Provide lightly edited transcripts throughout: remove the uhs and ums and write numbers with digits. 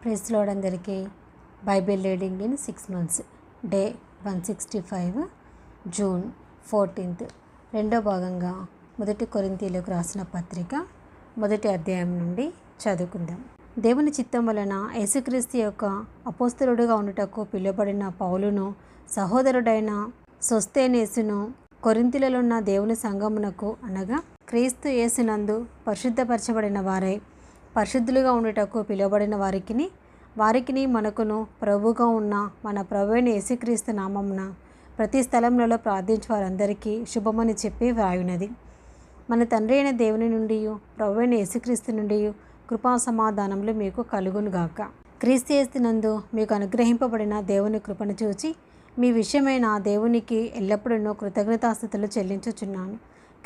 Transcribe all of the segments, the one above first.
Praise lord అందరికీ. Bible reading in 6 months day 165 June 14th రెండో భాగంగా మొదటి కొరింథీయులకు రాసిన పత్రిక మొదటి అధ్యాయం నుండి చదువుకుందాం. దేవుని చిత్తం వలన యేసుక్రీస్తు యొక్క అపోస్తలుడుగా ఉండుటకు పిలువబడిన పౌలును, సహోదరుడైన సోస్తెనేసును, కొరింథీయులలో ఉన్న దేవుని సంఘమునకు అనగా క్రీస్తు యేసునందు పరిశుద్ధపరచబడిన వారై పరిశుద్ధులుగా ఉండుటకు పిలువబడిన వారికిని మనకును ప్రభువుగా ఉన్న మన ప్రభువైన యేసుక్రీస్తు నామమున ప్రతి స్థలములలో ప్రార్థించే వారందరికీ శుభమని చెప్పి వ్రాయునది. మన తండ్రి అయిన దేవుని నుండి ప్రభువైన యేసుక్రీస్తు నుండి కృపా సమాధానములు మీకు కలుగునుగాక. క్రీస్తు యేసునందు మీకు అనుగ్రహింపబడిన దేవుని కృపను చూచి మీ విషయమైన దేవునికి ఎల్లప్పుడూ కృతజ్ఞతాస్తుతులు చెల్లించుచున్నాను.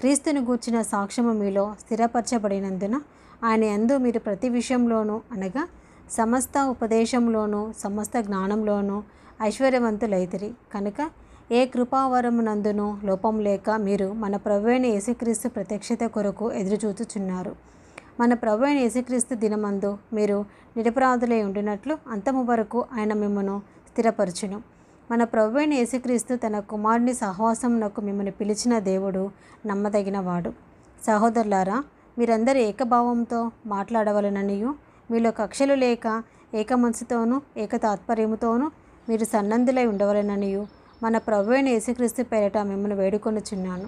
క్రీస్తుని గూర్చిన సాక్ష్యము మీలో స్థిరపరచబడినందున ఆయన యందు మీరు ప్రతి విషయంలోనూ అనగా సమస్త ఉపదేశంలోనూ సమస్త జ్ఞానంలోనూ ఐశ్వర్యవంతులైతిరి కనుక ఏ కృపావరమునందునూ లోపం లేక మీరు మన ప్రభువైన యేసుక్రీస్తు ప్రత్యక్షత కొరకు ఎదురుచూచుచున్నారు. మన ప్రభువైన యేసుక్రీస్తు దినమందు మీరు నిరపరాధులై ఉండినట్లు అంతము వరకు ఆయన మిమ్మను స్థిరపరచును. మన ప్రభువైన యేసుక్రీస్తు తన కుమారుని సహవాసమునకు మిమ్మల్ని పిలిచిన దేవుడు నమ్మదగినవాడు. సహోదరులారా, మీరందరూ ఏకభావంతో మాట్లాడవలననియు మీలో కక్షలు లేక ఏక మనసుతోనూ ఏక తాత్పర్యముతోనూ మీరు సన్నందులై ఉండవలననియు మన ప్రభువైన యేసుక్రీస్తు పేరిట మిమ్మల్ని వేడుకొనుచున్నాను.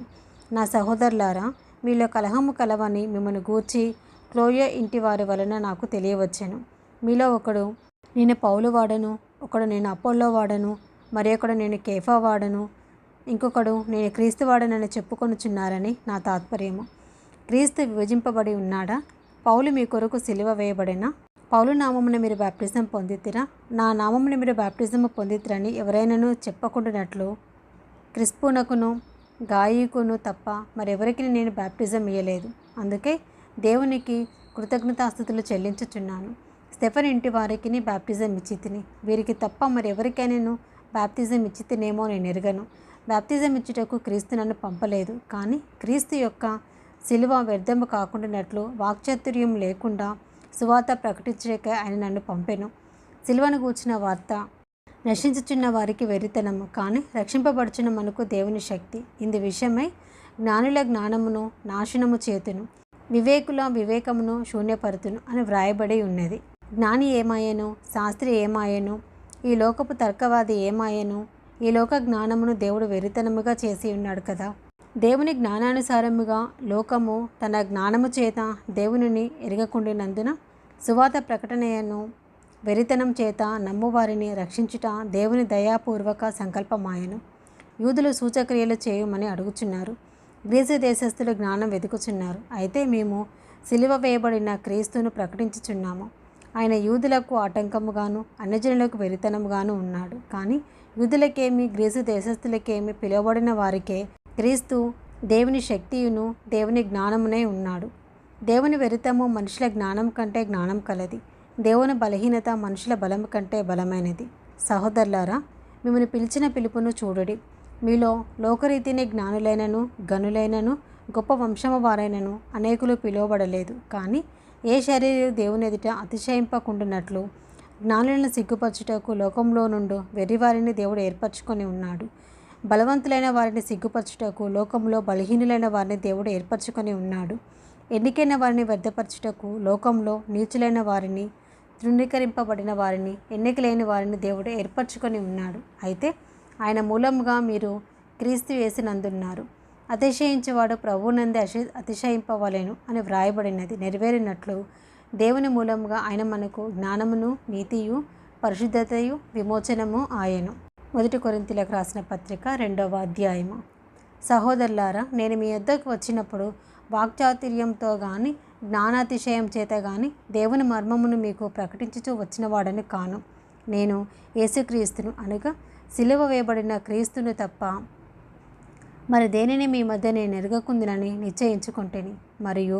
నా సహోదరులారా, మీలో కలహము కలవని మిమ్మల్ని గూర్చి క్లోయ ఇంటి వారి వలన నాకు తెలియవచ్చెను. మీలో ఒకడు నేను పౌలు వాడను, ఒకడు నేను అపోల్లో వాడను, మరి ఒకడు నేను కేఫా వాడను, ఇంకొకడు నేను క్రీస్తు వాడనని చెప్పుకొనుచున్నారని నా తాత్పర్యము. క్రీస్తు విభజింపబడి ఉన్నాడా? పౌలు మీ కొరకు సిలువ వేయబడినా? పౌలు నామమున మీరు బాప్టిజం పొందితిరా? నా నామమున మీరు బాప్టిజం పొందితిరని ఎవరైనాను చెప్పకుండానట్లు క్రిస్పునకును గాయకును తప్ప మరెవరికి నేను బాప్టిజం ఇయ్యలేదు. అందుకే దేవునికి కృతజ్ఞతాస్తుతులు చెల్లించుచున్నాను. స్టెఫెను ఇంటి వారికి బాప్టిజం ఇచ్చి తిని, వీరికి తప్ప మరెవరికైనాను బాప్తిజం ఇచ్చి తినేమో నేను ఎరుగను. బాప్తిజం ఇచ్చుటకు క్రీస్తు నన్ను పంపలేదు, కానీ క్రీస్తు యొక్క సిలువ వ్యర్థము కాకుండానట్లు వాక్చాతుర్యం లేకుండా సువార్త ప్రకటించక ఆయన నన్ను పంపెను. సిలువను గూర్చిన వార్త నశించుచున్న వారికి వెర్రితనము, కానీ రక్షింపబడుచున్న మనకు దేవుని శక్తి. ఇందు విషయమై జ్ఞానుల జ్ఞానమును నాశనము చేతును, వివేకుల వివేకమును శూన్యపరుతును అని వ్రాయబడి ఉన్నది. జ్ఞాని ఏమాయను, శాస్త్రి ఏమాయను, ఈ లోకపు తర్కవాది ఏమాయను, ఈ లోక జ్ఞానమును దేవుడు వెర్రితనముగా చేసి ఉన్నాడు కదా. దేవుని జ్ఞానానుసారముగా లోకము తన జ్ఞానము చేత దేవునిని ఎరగకుండినందున సువార్త ప్రకటనను వెరితనం చేత నమ్మువారిని రక్షించుట దేవుని దయాపూర్వక సంకల్పమాయను. యూదులు సూచక్రియలు చేయమని అడుగుచున్నారు, గ్రీసు దేశస్థులు జ్ఞానం వెతుకుచున్నారు. అయితే మేము సిలువ వేయబడిన క్రీస్తును ప్రకటించుచున్నాము. ఆయన యూదులకు ఆటంకముగాను అన్యజనులకు వెరితనముగాను ఉన్నాడు. కానీ యూదులకేమి గ్రీసు దేశస్థులకేమి పిలువబడిన వారికే క్రీస్తు దేవుని శక్తియును దేవుని జ్ఞానమునై ఉన్నాడు. దేవుని వెరితము మనుషుల జ్ఞానం కంటే జ్ఞానం కలది, దేవుని బలహీనత మనుషుల బలము కంటే బలమైనది. సహోదరులారా, మిమ్మల్ని పిలిచిన పిలుపును చూడుడి. మీలో లోకరీతిని జ్ఞానులైనను గనులైనను గొప్ప వంశము వారైనను అనేకులు పిలువబడలేదు. కానీ ఏ శరీరం దేవుని ఎదుట అతిశయింపకుండునట్లు జ్ఞానులను సిగ్గుపరచుటకు లోకంలో నుండి వెర్రివారిని దేవుడు ఏర్పరచుకొని ఉన్నాడు. బలవంతులైన వారిని సిగ్గుపరచుటకు లోకంలో బలహీనులైన వారిని దేవుడు ఏర్పరచుకొని ఉన్నాడు. ఎన్నికైన వారిని వ్యర్థపరచుటకు లోకంలో నీచులైన వారిని, తృణీకరింపబడిన వారిని, ఎన్నికలేని వారిని దేవుడు ఏర్పరచుకొని ఉన్నాడు. అయితే ఆయన మూలముగా మీరు క్రీస్తు యేసునందున్నారు. అతిశయించేవాడు ప్రభువునందే అతిశయింపవలెను అని వ్రాయబడినది నెరవేరినట్లు దేవుని మూలముగా ఆయన మనకు జ్ఞానమును, నీతియు, పరిశుద్ధతయు, విమోచనము ఆయను. మొదటి కొరింథీయులకు రాసిన పత్రిక 2వ అధ్యాయము. సహోదరులారా, నేను మీ యొద్దకు వచ్చినప్పుడు వాక్చాతుర్యంతో కానీ జ్ఞానాతిశయం చేత కానీ దేవుని మర్మమును మీకు ప్రకటించుచూ వచ్చినవాడని కాను. నేను యేసుక్రీస్తును అనగా సిలువ వేయబడిన క్రీస్తును తప్ప మరి దేనిని మీ మధ్య నేను ఎరగకుందునని నిశ్చయించుకుంటేని, మరియు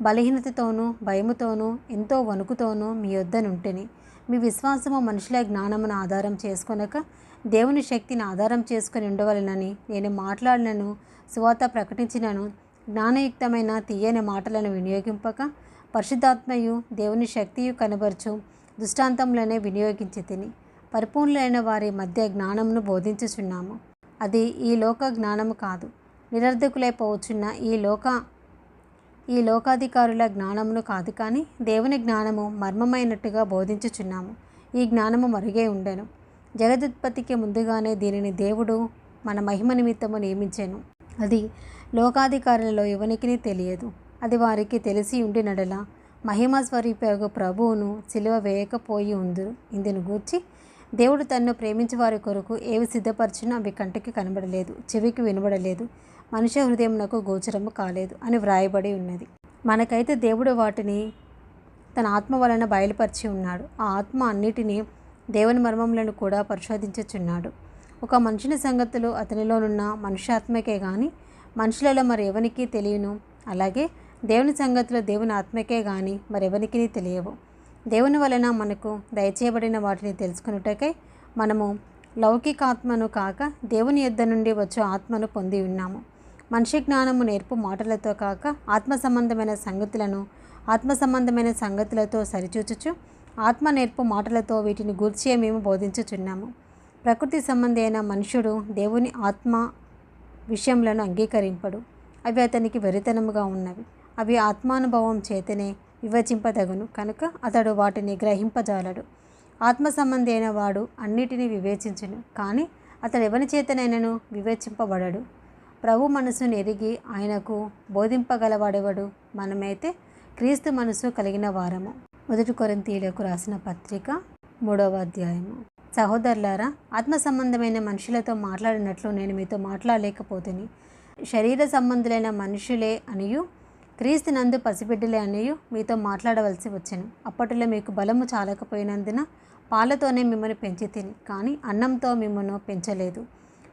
బలహీనతతోనూ భయముతోనూ ఎంతో వణుకుతోనూ మీ యొద్దనుంటిని. మీ విశ్వాసము మనుషుల జ్ఞానమును ఆధారం చేసుకొనక దేవుని శక్తిని ఆధారం చేసుకుని ఉండవలనని నేను మాట్లాడినను, సువార్త ప్రకటించినను, జ్ఞానయుక్తమైన తీయని మాటలను వినియోగింపక పరిశుద్ధాత్మయు దేవుని శక్తియు కనబరచు దృష్టాంతంలోనే వినియోగించి తిని పరిపూర్ణులైన వారి మధ్య జ్ఞానమును బోధించుచున్నాము. అది ఈ లోక జ్ఞానము కాదు, నిరర్ధకులైపోవచ్చున్న ఈ లోకాధికారుల జ్ఞానమును కాదు, కానీ దేవుని జ్ఞానము మర్మమైనట్టుగా బోధించుచున్నాము. ఈ జ్ఞానము మరుగే ఉండెను. జగదుత్పత్తికి ముందుగానే దీనిని దేవుడు మన మహిమ నిమిత్తము నియమించెను. అది లోకాధికారులలో ఎవనికిని తెలియదు. అది వారికి తెలిసి ఉండినడల మహిమ స్వరూపయోగ ప్రభువును సిలువ వేయకపోయి ఉందురు. ఇందును గూర్చి దేవుడు తన్ను ప్రేమించి వారి కొరకు ఏవి సిద్ధపరచునో అవి కంటికి కనబడలేదు, చెవికి వినబడలేదు, మనుష్య హృదయమునకు గోచరము కాలేదు అని వ్రాయబడి ఉన్నది. మనకైతే దేవుడు వాటిని తన ఆత్మ వలన బయలుపరిచి ఉన్నాడు. ఆ ఆత్మ అన్నిటినీ దేవుని మర్మములను కూడా పరిశోధించుచున్నాడు. ఒక మనుషుని సంగతులు అతనిలోనున్న మనుష్యాత్మకే కానీ మనుషులలో మరెవనికి తెలియను. అలాగే దేవుని సంగతులు దేవుని ఆత్మకే కానీ మరెవనికి తెలియవు. దేవుని వలన మనకు దయచేయబడిన వాటిని తెలుసుకున్నటకై మనము లౌకికాత్మను కాక దేవుని యొద్ద నుండి వచ్చే ఆత్మను పొంది ఉన్నాము. మనిషి జ్ఞానము నేర్పు మాటలతో కాక ఆత్మ సంబంధమైన సంగతులతో సరిచూచుచు ఆత్మ నేర్పు మాటలతో వీటిని గూర్చి మేము బోధించుచున్నాము. ప్రకృతి సంబంధి అయిన మనుష్యుడు దేవుని ఆత్మ విషయములను అంగీకరింపడు. అవి అతనికి వెరితనముగా ఉన్నవి. అవి ఆత్మానుభవం చేతనే వివచింపదగును కనుక అతడు వాటిని గ్రహింపజాలడు. ఆత్మ సంబంధి అయిన వాడు అన్నిటినీ వివేచించును, కానీ అతడు ఎవరి చేతనైనను వివేచింపబడడు. ప్రభు మనసును ఎరిగి ఆయనకు బోధింపగలవాడెవడు? మనమైతే క్రీస్తు మనసు కలిగిన వారము. 1 కొరింథీయులకు రాసిన పత్రిక 3వ అధ్యాయము. సహోదరులారా, ఆత్మ సంబంధమైన మనుషులతో మాట్లాడినట్లు నేను మీతో మాట్లాడలేకపోతుని. శరీర సంబంధులైన మనుషులే అనియు క్రీస్తు నందు పసిబిడ్డలే అనియు మీతో మాట్లాడవలసి వచ్చెను. అప్పటిలో మీకు బలము చాలకపోయినందున పాలతోనే మిమ్మల్ని పెంచి తిని, కానీ అన్నంతో మిమ్మల్ని పెంచలేదు.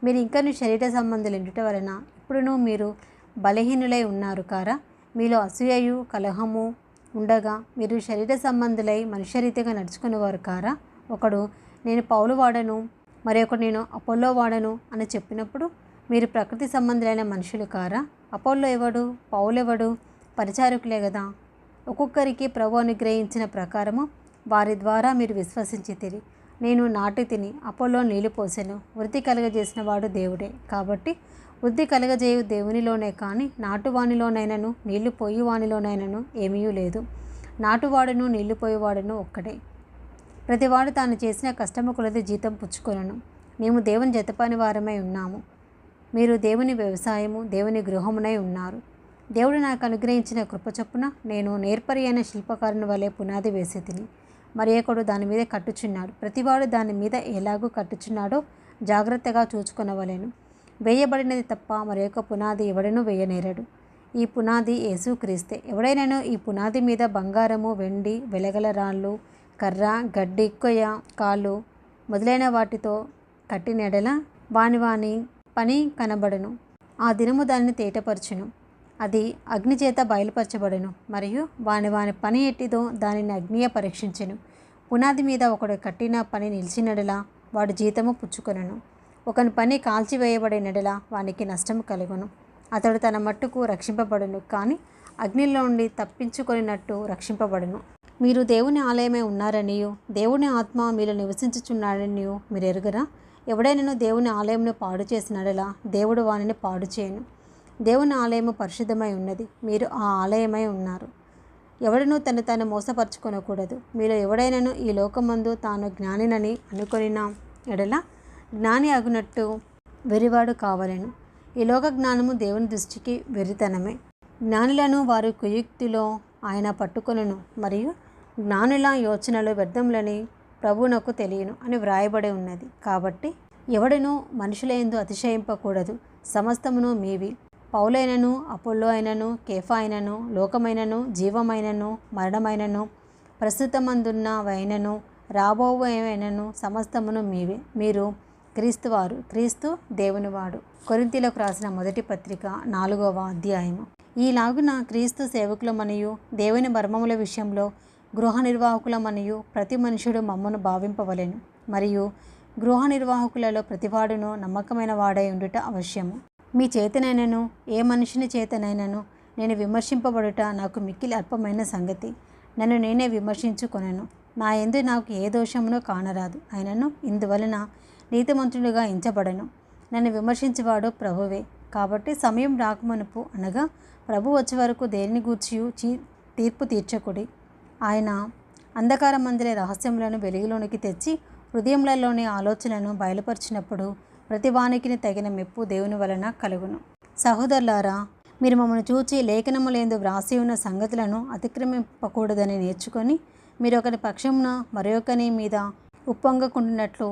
మీరు ఇంకనూ శరీర సంబంధులు ఉండుట వలన ఇప్పుడును మీరు బలహీనులై ఉన్నారు కారా? మీలో అసూయయు కలహము ఉండగా మీరు శరీర సంబంధులై మనుష్యరీతిగా నడుచుకునేవారు కారా? ఒకడు నేను పౌలు వాడను, మరొకడు నేను అపోల్లో వాడను అని చెప్పినప్పుడు మీరు ప్రకృతి సంబంధులైన మనుషులు కారా? అపోల్లో ఎవడు? పౌలెవడు? పరిచారకులే కదా. ఒక్కొక్కరికి ప్రభు అనుగ్రహించిన ప్రకారము వారి ద్వారా మీరు విశ్వసించితిరి. నేను నాటి తిని, అపోల్లో నీళ్లు పోసెను. వృద్ధి కలుగజేసిన వాడు దేవుడే. కాబట్టి వృద్ధి కలుగజేయు దేవునిలోనే కానీ నాటువానిలోనైనను నీళ్లు పోయివానిలోనైనను ఏమీ లేదు. నాటువాడును నీళ్లు పోయేవాడును ఒక్కడే. ప్రతివాడు తాను చేసిన కష్టము కొలది జీతం పుచ్చుకొనను. మేము దేవుని జతపని వారమై ఉన్నాము. మీరు దేవుని వ్యవసాయము, దేవుని గృహమునై ఉన్నారు. దేవుడు నాకు అనుగ్రహించిన కృప చొప్పున నేను నేర్పరి అయిన శిల్పకారుని వలె పునాది వేసి తిని, మరి ఒకడు దాని మీద కట్టుచున్నాడు. ప్రతివాడు దాని మీద ఎలాగూ కట్టుచున్నాడో జాగ్రత్తగా చూచుకొనవలెను. వేయబడినది తప్ప మరి ఒక పునాది ఎవడనూ వేయనేరడు. ఈ పునాది యేసుక్రీస్తే. ఎవడైనాను ఈ పునాది మీద బంగారము, వెండి, వెలగల రాళ్ళు, కర్ర, గడ్డి, కొయ్య, కాళ్ళు మొదలైన వాటితో కట్టినెడల వాని పని కనబడను. ఆ దినము దానిని తేటపరచును. అది అగ్ని చేత బయలుపరచబడను. మరియు వాని పని ఎట్టిదో దానిని అగ్నియ పరీక్షించెను. పునాది మీద ఒకడు కట్టిన పని నిలిచినడలా వాడు జీతము పుచ్చుకొనను. ఒకని పని కాల్చివేయబడినడలా వానికి నష్టము కలుగును. అతడు తన మట్టుకు రక్షింపబడును, కానీ అగ్నిలో నుండి తప్పించుకొనినట్టు రక్షింపబడును. మీరు దేవుని ఆలయమై ఉన్నారనియు దేవుని ఆత్మ మీలో నివసించుచున్నాడనియు మీరు ఎరుగరా? ఎవడైనాను దేవుని ఆలయంను పాడు చేసినడలా దేవుడు వానిని పాడు చేయను. దేవుని ఆలయము పరిశుద్ధమై ఉన్నది, మీరు ఆ ఆలయమై ఉన్నారు. ఎవడనూ తను మోసపరచుకొనకూడదు. మీలో ఎవడైనాను ఈ లోకమందు తాను జ్ఞానినని అనుకొనిన ఎడల జ్ఞాని అగునట్టు వెరివాడు కావలెను. ఈ లోక జ్ఞానము దేవుని దృష్టికి వెరితనమే. జ్ఞానులను వారి కుయుక్తిలో ఆయన పట్టుకొనును, మరియు జ్ఞానుల యోచనలు వ్యర్థములని ప్రభువునకు తెలియను అని వ్రాయబడి ఉన్నది. కాబట్టి ఎవడనూ మనుషులయందు అతిశయింపకూడదు. సమస్తమును మీవి. పౌలైనను, అపోల్లో అయినను, కేఫా అయినను, లోకమైనను, జీవమైనను, మరణమైనను, ప్రస్తుతమందున్నవైనను, రాబోవైనను సమస్తమును మీవే. మీరు క్రీస్తువారు, క్రీస్తు దేవునివాడు. కొరింథీయులకు రాసిన మొదటి పత్రిక 4వ అధ్యాయము. ఈలాగున క్రీస్తు సేవకులమనియు దేవుని మర్మముల విషయంలో గృహ నిర్వాహకులమనియు ప్రతి మనుషుడు మమ్మను భావింపవలెను. మరియు గృహ నిర్వాహకులలో ప్రతివాడును నమ్మకమైన వాడై ఉండుట అవశ్యము. మీ చేతనైనను ఏ మనుషుని చేతనైనను నేను విమర్శింపబడుట నాకు మిక్కిలి అల్పమైన సంగతి. నన్ను నేనే విమర్శించుకొనెను. నా యందు నాకు ఏ దోషమునో కానరాదు. అయినను ఇందువలన నీతిమంతుడిగా ఎంచబడను. నన్ను విమర్శించేవాడు ప్రభువే. కాబట్టి సమయం రాకమునుపు, అనగా ప్రభు వచ్చే వరకు దేనిని గూర్చియు తీర్పు తీర్చకుడి. ఆయన అంధకార మందిర రహస్యములను వెలుగులోనికి తెచ్చి హృదయములలోని ఆలోచనలను బయలుపరిచినప్పుడు ప్రతి వానికిని తగిన మెప్పు దేవుని వలన కలుగును. సహోదరులారా, మీరు మమ్మల్ని చూచి లేఖనములందు వ్రాసి ఉన్న సంగతులను అతిక్రమింపకూడదని నేర్చుకొని, మీరు ఒకరి పక్షమున మరొకని మీద ఉప్పొంగకుండానట్లు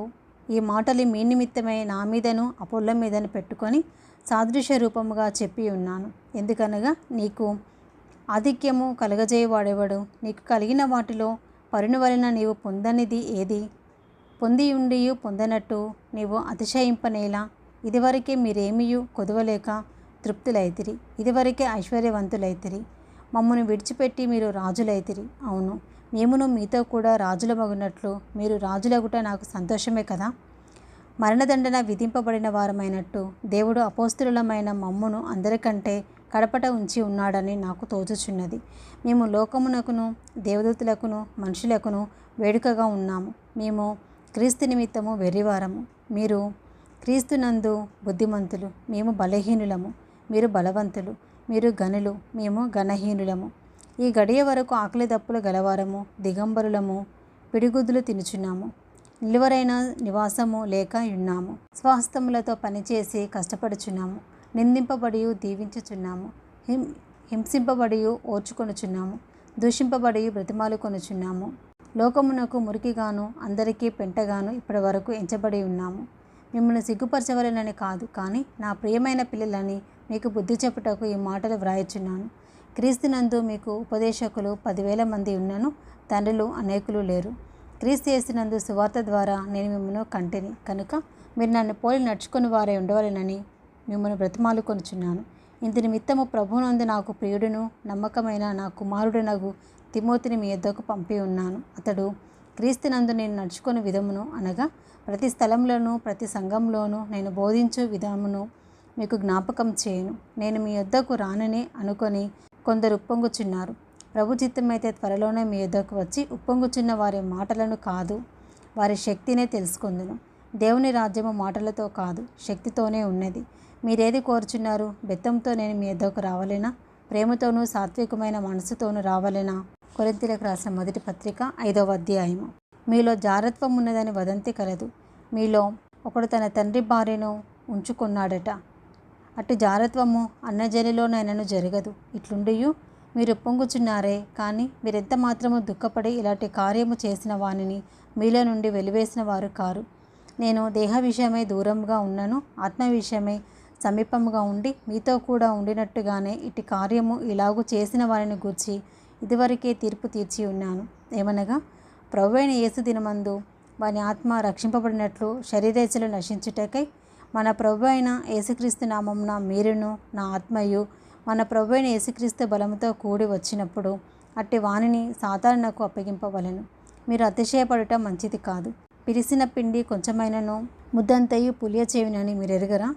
ఈ మాటలు మీ నిమిత్తమై నా మీదను అపొల్ల మీదను పెట్టుకొని సాదృశ్య రూపముగా చెప్పి ఉన్నాను. ఎందుకనగా నీకు ఆధిక్యము కలగజేయవాడెవడు? నీకు కలిగిన వాటిలో పరుని వలన నీవు పొందనిది ఏది? పొంది ఉండియు పొందనట్టు నీవు అతిశయింపనేలా? ఇదివరకే మీరేమియు కొదవలేక తృప్తులైతిరి. ఇదివరకే ఐశ్వర్యవంతులైతిరి. మమ్మను విడిచిపెట్టి మీరు రాజులైతిరి. అవును, మేమును మీతో కూడా రాజులమగునట్లు మీరు రాజులగుట నాకు సంతోషమే కదా. మరణదండన విధింపబడిన వారమైనట్టు దేవుడు అపోస్తులమైన మమ్మును అందరికంటే కడపట ఉంచి ఉన్నాడని నాకు తోచుచున్నది. మేము లోకమునకును దేవదూతులకును మనుషులకును వేడుకగా ఉన్నాము. మేము క్రీస్తు నిమిత్తము వెర్రివారము. మీరు క్రీస్తునందు బుద్ధిమంతులు. మేము బలహీనులము, మీరు బలవంతులు. మీరు గనులు, మేము గణహీనులము. ఈ గడియ వరకు ఆకలి దప్పులు గలవారము, దిగంబరులము, పిడిగుద్దులు తినుచున్నాము. నిలువరైన నివాసము లేక ఉన్నాము. స్వహస్తములతో పనిచేసి కష్టపడుచున్నాము. నిందింపబడి దీవించుచున్నాము. హింసింపబడి ఓర్చుకొనుచున్నాము. దూషింపబడి బ్రతిమాలు కొనుచున్నాము. లోకమునకు మురికిగాను అందరికీ పెంటగాను ఇప్పటి వరకు ఎంచబడి ఉన్నాము. మిమ్మల్ని సిగ్గుపరచవలనని కాదు, కానీ నా ప్రియమైన పిల్లలని మీకు బుద్ధి చెప్పుటకు ఈ మాటలు వ్రాయచున్నాను. క్రీస్తునందు మీకు ఉపదేశకులు 10,000 మంది ఉన్నను, తండ్రులు అనేకులు లేరు. క్రీస్తు యేసునందు సువార్త ద్వారా నేను మిమ్మల్ని కంటిని కనుక మీరు నన్ను పోలి నడుచుకుని వారే ఉండవలెనని మిమ్మల్ని బ్రతిమాలు కొనుచున్నాను. ఇందు నిమిత్తము ప్రభువునందు నాకు ప్రియుడును నమ్మకమైన నా కుమారుడునగు తిమోతిని మీ యొద్దకు పంపి ఉన్నాను. అతడు క్రీస్తునందు నేను నడుచుకుని విధమును, అనగా ప్రతి స్థలంలోనూ ప్రతి సంఘంలోనూ నేను బోధించు విధమును మీకు జ్ఞాపకం చేయను. నేను మీ యొద్దకు రానని అనుకొని కొందరు ఉప్పొంగుచున్నారు. ప్రభు చిత్తమైతే త్వరలోనే మీ యొద్దకు వచ్చి ఉప్పొంగుచున్న వారి మాటలను కాదు, వారి శక్తినే తెలుసుకొందును. దేవుని రాజ్యము మాటలతో కాదు, శక్తితోనే ఉన్నది. మీరేది కోరుచున్నారు? బెత్తంతో నేను మీ యొద్దకు రావాలేనా? ప్రేమతోనూ సాత్వికమైన మనసుతోనూ రావాలేనా? కొరింథీయులకు రాసిన మొదటి పత్రిక 5వ అధ్యాయము. మీలో జారత్వం ఉన్నదని వదంతి కలదు. మీలో ఒకడు తన తండ్రి భార్యను ఉంచుకున్నాడట. అటు జారత్వము అన్నజనిలోనైనను జరగదు. ఇట్లుండియు మీరు పొంగుచున్నారే, కానీ మీరెంత మాత్రము దుఃఖపడి ఇలాంటి కార్యము చేసిన వానిని మీలో నుండి వెలివేసిన వారు కారు. నేను దేహ విషయమై దూరంగా ఉన్నను, ఆత్మ విషయమై సమీపముగా ఉండి మీతో కూడా ఉండినట్టుగానే ఇటు కార్యము ఇలాగూ చేసిన వారిని గూర్చి ఇదివరకే తీర్పు తీర్చి ఉన్నాను. ఏమనగా ప్రభువైన యేసు దినమందు వాని ఆత్మ రక్షింపబడినట్లు శరీరేచ్ఛలు నశించుటకై మన ప్రభువైన యేసుక్రీస్తు నామమున మీరును నా ఆత్మయు మన ప్రభువైన యేసుక్రీస్తు బలముతో కూడి వచ్చినప్పుడు అట్టి వానిని సాతానునకు అప్పగింపవలెను. మీరు అతిశయపడుట మంచిది కాదు. పిలిసిన పిండి కొంచెమైనను ముద్దంతయు పులియచేయునని మీరు ఎరుగరా?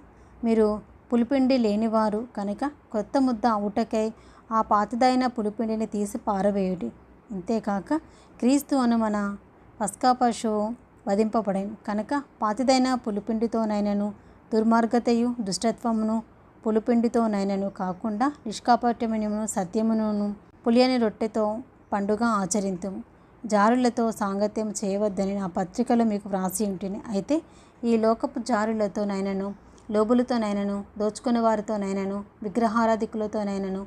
మీరు పులిపిండి లేనివారు కనుక కొత్త ముద్ద అవుటకై ఆ పాతదైన పులిపిండిని తీసి పారవేయుడి. ఇంతేకాక క్రీస్తు అను మన పస్కా పశువు వధింపబడెను కనుక పాతదైన పులిపిండితోనైనను దుర్మార్గతయు దుష్టత్వమును పులిపిండితోనైనను కాకుండా నిష్కాపట్యమును సత్యమును పులియని రొట్టెతో పండుగ ఆచరింతుము. జారులతో సాంగత్యం చేయవద్దని నా పత్రికలో మీకు వ్రాసి ఉంటిని. అయితే ఈ లోకపు జారులతోనైనను లోబులతోనైనను దోచుకునే వారితోనైనను విగ్రహారాధికులతోనైనను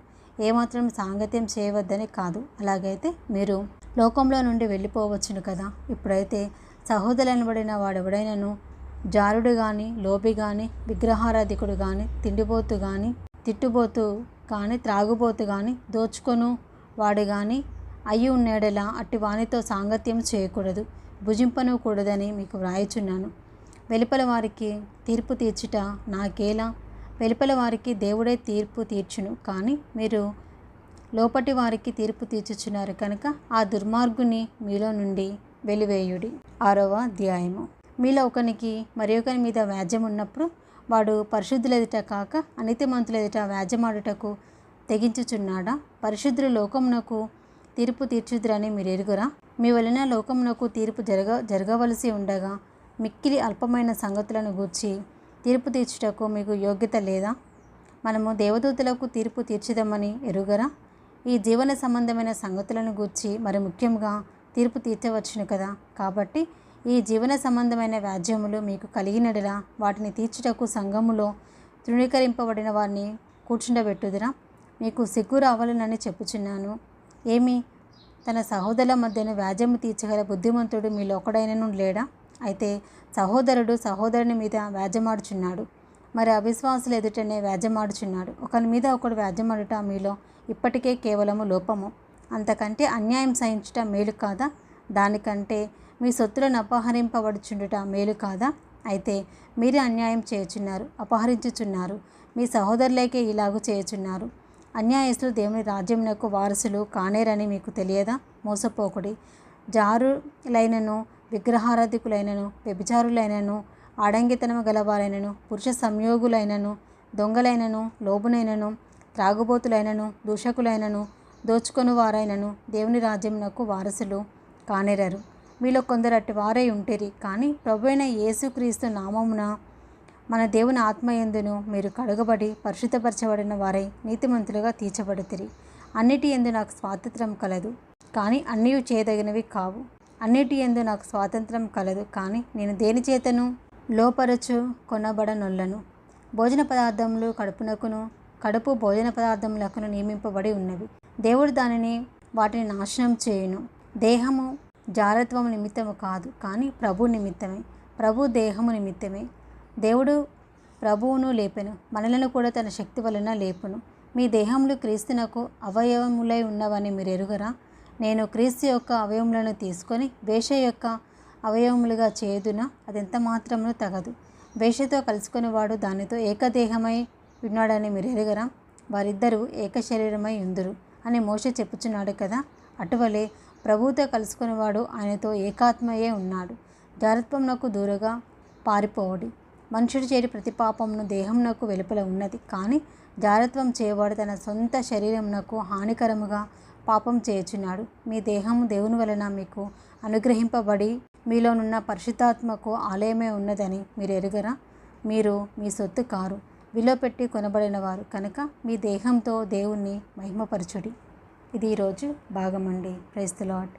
ఏమాత్రం సాంగత్యం చేయవద్దని కాదు. అలాగైతే మీరు లోకంలో నుండి వెళ్ళిపోవచ్చును కదా. ఇప్పుడైతే సహోదరులనబడిన వాడెవడైనను జారుడు కానీ, లోబి కానీ, విగ్రహారాధికుడు కానీ, తిండిపోతు కానీ, తిట్టుబోతు కానీ, త్రాగుబోతు కానీ, దోచుకొను వాడు కానీ అయి ఉన్నేడలా అట్టి వానితో సాంగత్యం చేయకూడదు, భుజింపను కూడదని మీకు వ్రాయుచున్నాను. వెలుపల వారికి తీర్పు తీర్చుట నాకేలా? వెలుపల వారికి దేవుడే తీర్పు తీర్చును, కానీ మీరు లోపటి వారికి తీర్పు తీర్చుచున్నారు కనుక ఆ దుర్మార్గుని మీలో నుండి వెలివేయుడి. 6వ అధ్యాయము. మీలో ఒకనికి మరి ఒకని మీద వ్యాజ్యం ఉన్నప్పుడు వాడు పరిశుద్ధుల ఎదుట కాక అనీతిమంతుల ఎదుట వ్యాజ్యమాడుటకు తెగించుచున్నాడా? పరిశుద్ధులు లోకమునకు తీర్పు తీర్చుదురని మీరు ఎరుగురా? మీ వలన లోకమునకు తీర్పు జరగవలసి ఉండగా మిక్కిలి అల్పమైన సంగతులను గూర్చి తీర్పు తీర్చుటకు మీకు యోగ్యత లేదా? మనము దేవదూతలకు తీర్పు తీర్చుదామని ఎరుగరా? ఈ జీవన సంబంధమైన సంగతులను గూర్చి మరి ముఖ్యంగా తీర్పు తీర్చవచ్చును కదా. కాబట్టి ఈ జీవన సంబంధమైన వ్యాజ్యములు మీకు కలిగినడలా వాటిని తీర్చుటకు సంఘములో తృణీకరింపబడిన వారిని కూర్చుండబెట్టుదురా? మీకు సిగ్గు రావాలనని చెప్పుచున్నాను. ఏమి, తన సహోదరుల మధ్యను వ్యాజ్యము తీర్చగల బుద్ధిమంతుడు మీలో ఒకడైనను లేడా? అయితే సహోదరుడు సహోదరుని మీద వ్యాజ్యమాడుచున్నాడు, మరి అవిశ్వాసులు ఎదుటనే వ్యాజ్యమాడుచున్నాడు. ఒకరి మీద ఒకడు వ్యాజ్యమాడుట మీలో ఇప్పటికే కేవలము లోపము. అంతకంటే అన్యాయం సహించుట మేలు కాదా? దానికంటే మీ సొత్తులను అపహరింపబడుచుండుట మేలు కాదా? అయితే మీరే అన్యాయం చేయుచున్నారు, అపహరించుచున్నారు, మీ సహోదరులకే ఇలాగూ చేయుచున్నారు. అన్యాయస్తులు దేవుని రాజ్యమునకు వారసులు కానేరని మీకు తెలియదా? మోసపోకుడి. జారులైనను, విగ్రహారాధికులైనను, వ్యభిచారులైనను, ఆడంగితనము గలవారైనను, పురుష సంయోగులైనను, దొంగలైనను, లోబునైనను, త్రాగుబోతులైనను, దూషకులైనను, దోచుకొని వారైనను దేవుని రాజ్యమునకు వారసులు కానేరరు. మీలో కొందరు అట్టి వారై ఉంటిరి. కానీ ప్రభువైన యేసుక్రీస్తు నామమున మన దేవుని ఆత్మయందును మీరు కడుగబడి పరిశుద్ధపరచబడిన వారై నీతిమంతులుగా తీర్చబడుతిరి. అన్నిటి యందు నాకు స్వాతంత్రం కలదు, కానీ అన్నీ చేయదగినవి కావు. అన్నిటి యందు నాకు స్వాతంత్రం కలదు, కానీ నేను దేని చేతను లోపరచు కొనబడనొల్లను. భోజన పదార్థములు కడుపు భోజన పదార్థములకును నియమింపబడి ఉన్నవి. దేవుడు వాటిని నాశనం చేయును. దేహము జారత్వము నిమిత్తము కాదు, కానీ ప్రభు నిమిత్తమే. ప్రభు దేహము నిమిత్తమే. దేవుడు ప్రభువును లేపెను, మనలను కూడా తన శక్తి వలన లేపును. మీ దేహములు క్రీస్తునకు అవయవములై ఉన్నవని మీరు ఎరుగరా? నేను క్రీస్తు యొక్క అవయవములను తీసుకొని వేశ్య యొక్క అవయవములుగా చేయుదునా? అదెంత మాత్రమును తగదు. వేశ్యతో కలుసుకునేవాడు దానితో ఏకదేహమై ఉన్నాడని మీరు ఎరుగరా? వారిద్దరూ ఏక శరీరమై ఉందురు అని మోషే చెప్పుచున్నాడు కదా. అటువలే ప్రభువుతో కలుసుకునేవాడు ఆయనతో ఏకాత్మయే ఉన్నాడు. జారత్వమునకు దూరగా పారిపోవడి. మనుషుడు చేయని ప్రతి పాపమును దేహమునకు వెలుపల ఉన్నది, కానీ జారత్వం చేయవాడు తన సొంత శరీరమునకు హానికరముగా పాపం చేయుచున్నాడు. మీ దేహము దేవుని వలన మీకు అనుగ్రహింపబడి మీలోనున్న పరిశుద్ధాత్మకు ఆలయమే ఉన్నదని మీరు ఎరుగరా? మీరు మీ సొత్తు కారు, విలువ పెట్టి కొనబడిన వారు కనుక మీ దేహంతో దేవుణ్ణి మహిమపరచుడి. ఇది ఈరోజు భాగమండి. Praise the lord.